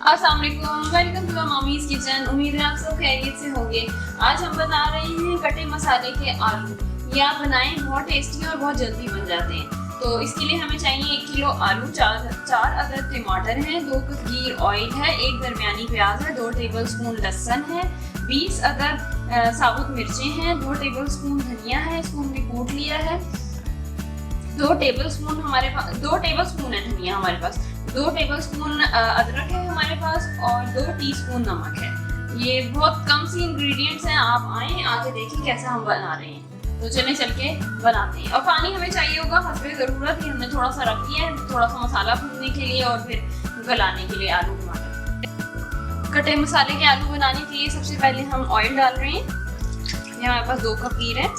अस्सलाम वालेकुम, welcome to mummies kitchen. उम्मीद है आप सब खैरियत से होंगे। आज हम बना रहे हैं कटे मसाले के आलू। ये आप बनाएं, बहुत टेस्टी और बहुत जल्दी बन जाते हैं। तो इसके लिए हमें चाहिए 1 किलो आलू, 4 अदद टमाटर हैं, 2 कप घी ऑयल है, 1 दरमियानी प्याज है, 2 टेबलस्पून लहसुन है, 20 अदद साबुत मिर्चें हैं, 2 टेबलस्पून धनिया है, इसको हमने कूट लिया है। 2 टेबलस्पून है धनिया हमारे पास, 2 टेबलस्पून अदरक है हमारे पास और 2 टीस्पून नमक है। ये बहुत कम सी इंग्रेडिएंट्स हैं। आप आए आके देखें कैसा हम बना रहे हैं। तो चल के बनाते हैं। और पानी हमें चाहिए होगा हस्बे ज़रूरत ही। हमने थोड़ा सा रख दिया है, थोड़ा सा मसाला भूनने के लिए और फिर गलाने के लिए आलू टमाटर। कटे मसाले के आलू बनाने के लिए सबसे पहले हम ऑयल डाल रहे हैं। ये हमारे पास 2 कप घी है।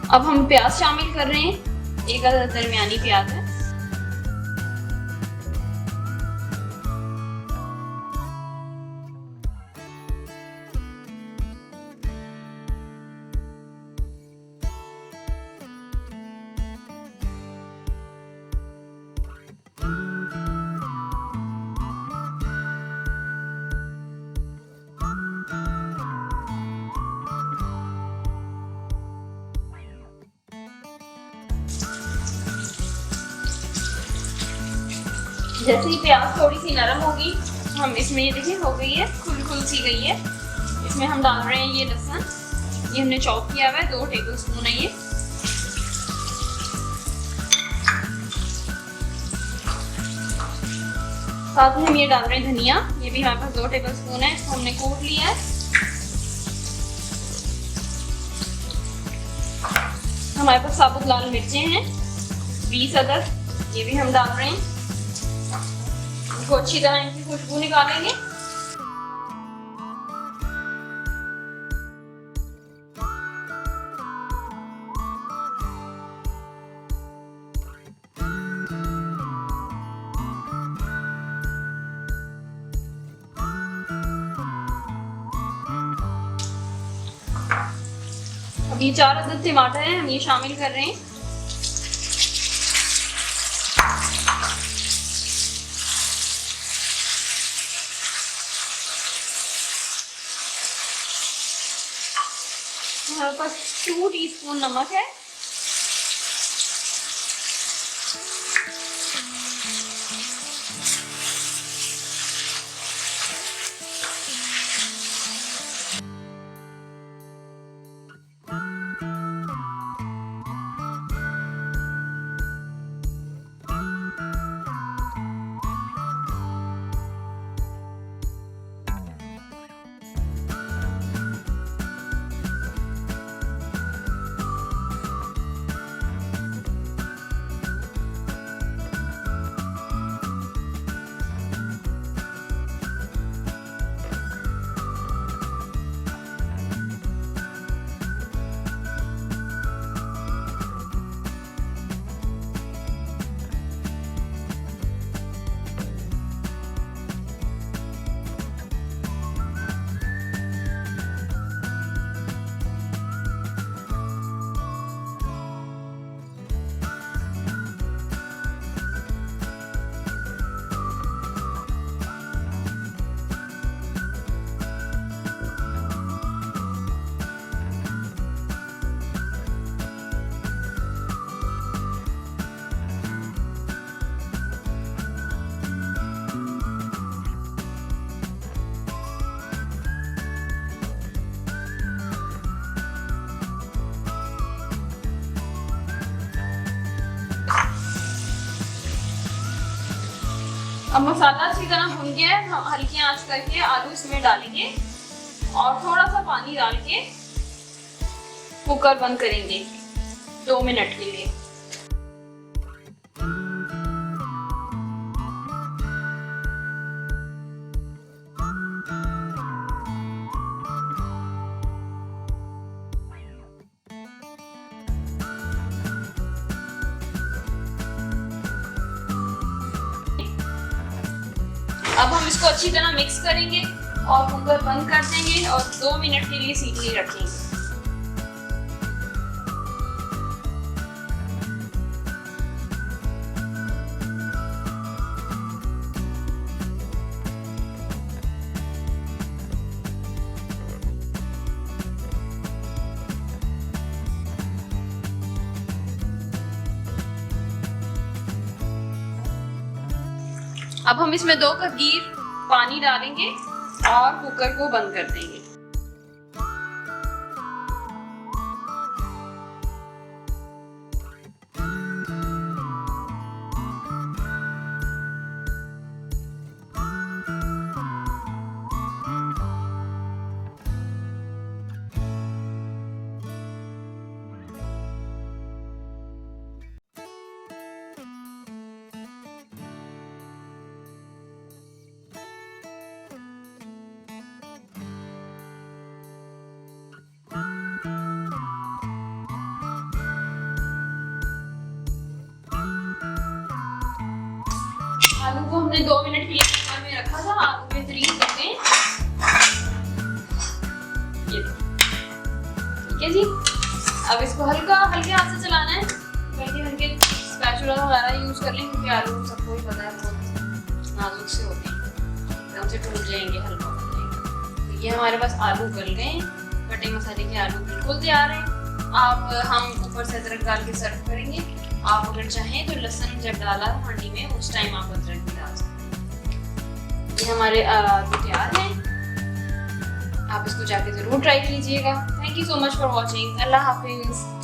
अब हम प्याज शामिल कर रहे हैं। 1 अदद दरमियानी प्याज है। जैसे ही प्याज थोड़ी सी नरम होगी, हम इसमें ये देखिए हो गई है, खुल सी गई है। इसमें हम डाल रहे हैं ये लहसुन। ये हमने चॉप किया हुआ है, 2 टेबलस्पून है ये। साथ में हम ये डाल रहे हैं धनिया। ये भी हमारे पास 2 टेबलस्पून है, इसको हमने कूट लिया है। हमारे पास साबुत लाल मिर्चें हैं 20 अदद, ये भी हम डाल रहे हैं। इसको अच्छी तरह इनकी खुशबू निकालेंगे। अब ये 4 अदद टमाटर हैं, हम ये शामिल कर रहे हैं। हमारे पास 2 टीस्पून नमक है। अब मसाला अच्छी तरह भुन गया है। हम हल्की आंच करके आलू इसमें डालेंगे और थोड़ा सा पानी डाल के कुकर बंद करेंगे 2 मिनट के लिए। अब हम इसको अच्छी तरह मिक्स करेंगे। और कुकर बंद कर देंगे और 2 मिनट के लिए सीटी रखेंगे। अब हम इसमें 2 कप गिर पानी डालेंगे और कुकर को बंद कर देंगे। आलू को हमने 2 मिनट के लिए कुकर में रखा था, आलू बेहतरीन पक गए। ये ठीक है जी। अब इसको हल्के हाथ से चलाना है, हल्के स्पैचुला वगैरह यूज कर लें क्योंकि आलू सबको ही पता है बहुत नाजुक से होते हैं, एकदम से टूट जाएंगे, हल्का हो जाएगा। तो ये हमारे पास आलू गल गए, कटे मसाले के आलू बिल्कुल तैयार हैं। आप हम ऊपर से अदरक डाल के सर्व करेंगे। आप अगर चाहें तो लहसुन जब डाला हांडी में उस टाइम आप अदरक भी डाल सकते हैं। ये हमारे आलू तैयार हैं, आप इसको जाके जरूर ट्राई कीजिएगा। Thank you so much for watching. Allah Hafiz.